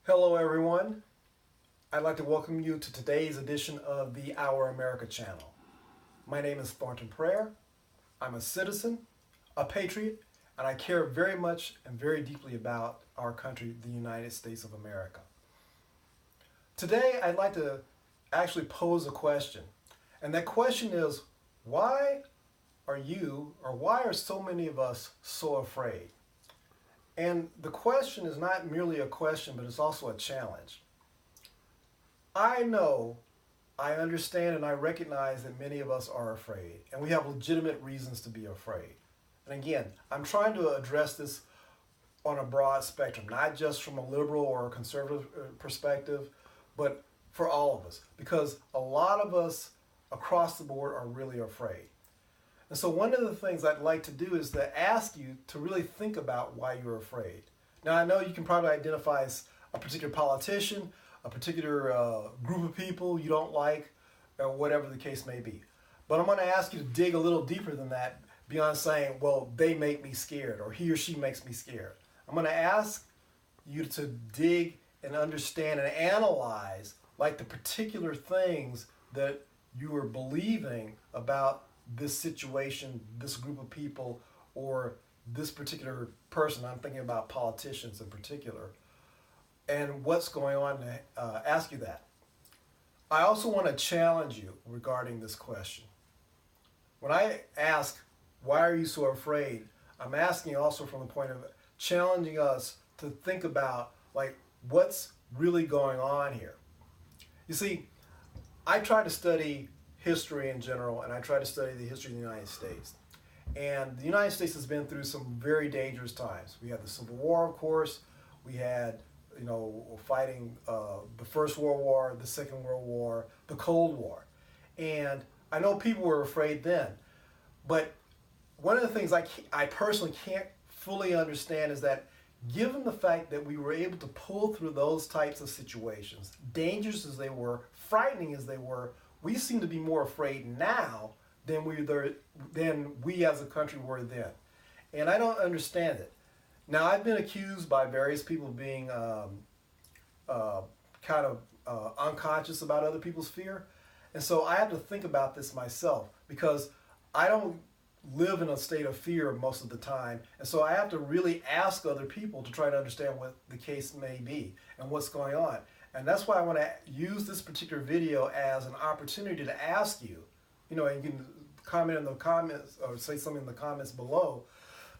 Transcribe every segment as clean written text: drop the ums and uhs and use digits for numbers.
Hello everyone. I'd like to welcome you to today's edition of the Our America channel. My name is Thornton Prayer. I'm a citizen, a patriot, and I care very much and very deeply about our country, the United States of America. Today I'd like to actually pose a question. And that question is, why are so many of us so afraid? And the question is not merely a question, but it's also a challenge. I know, I understand, and I recognize that many of us are afraid, and we have legitimate reasons to be afraid. And again, I'm trying to address this on a broad spectrum, not just from a liberal or a conservative perspective, but for all of us, because a lot of us across the board are really afraid. And so one of the things I'd like to do is to ask you to really think about why you're afraid. Now, I know you can probably identify a particular politician, a particular group of people you don't like, or whatever the case may be. But I'm going to ask you to dig a little deeper than that, beyond saying, well, they make me scared, or he or she makes me scared. I'm going to ask you to dig and understand and analyze like the particular things that you are believing about this situation, this group of people, or this particular person. I'm thinking about politicians in particular, and what's going on to ask you that. I also want to challenge you regarding this question. When I ask, why are you so afraid? I'm asking also from the point of challenging us to think about like what's really going on here. You see, I try to study history in general, and I try to study the history of the United States. And the United States has been through some very dangerous times. We had the Civil War, of course. We had, fighting the First World War, the Second World War, the Cold War. And I know people were afraid then. But one of the things I personally can't fully understand is that given the fact that we were able to pull through those types of situations, dangerous as they were, frightening as they were, we seem to be more afraid now than we as a country were then. And I don't understand it. Now, I've been accused by various people of being unconscious about other people's fear. And so I have to think about this myself because I don't live in a state of fear most of the time. And so I have to really ask other people to try to understand what the case may be and what's going on. And that's why I want to use this particular video as an opportunity to ask you, and you can comment in the comments or say something in the comments below,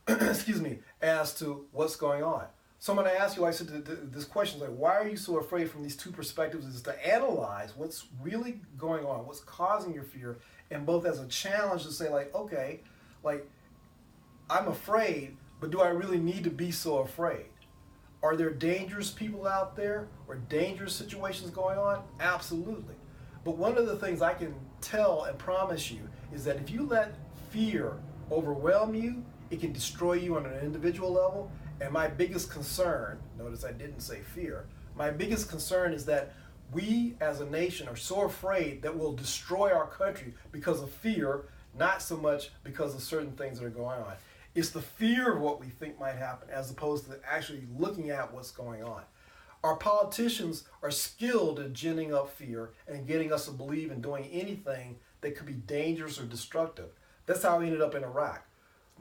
excuse me, as to what's going on. So I'm going to ask you, like I said, this question, like, why are you so afraid from these two perspectives, is to analyze what's really going on, what's causing your fear, and both as a challenge to say, like, okay, like, I'm afraid, but do I really need to be so afraid? Are there dangerous people out there or dangerous situations going on? Absolutely. But one of the things I can tell and promise you is that if you let fear overwhelm you, it can destroy you on an individual level. And my biggest concern, notice I didn't say fear, my biggest concern is that we as a nation are so afraid that we'll destroy our country because of fear, not so much because of certain things that are going on. It's the fear of what we think might happen as opposed to actually looking at what's going on. Our politicians are skilled at ginning up fear and getting us to believe in doing anything that could be dangerous or destructive. That's how we ended up in Iraq.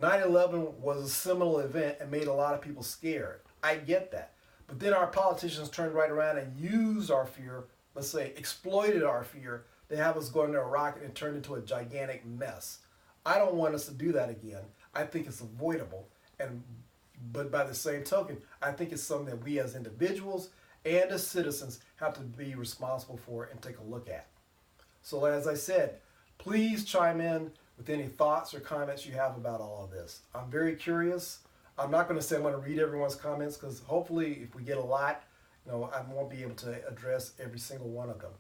9/11 was a seminal event and made a lot of people scared. I get that. But then our politicians turned right around and used our fear, let's say exploited our fear, to have us go into Iraq and it turned into a gigantic mess. I don't want us to do that again. I think it's avoidable, but by the same token, I think it's something that we as individuals and as citizens have to be responsible for and take a look at. So as I said, please chime in with any thoughts or comments you have about all of this. I'm very curious. I'm not going to say I'm going to read everyone's comments because hopefully if we get a lot, I won't be able to address every single one of them.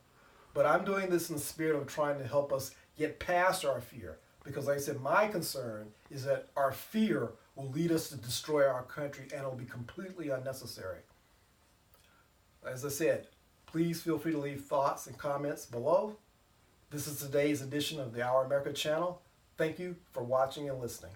But I'm doing this in the spirit of trying to help us get past our fear. Because like I said, my concern is that our fear will lead us to destroy our country and it'll be completely unnecessary. As I said, please feel free to leave thoughts and comments below. This is today's edition of the Our America channel. Thank you for watching and listening.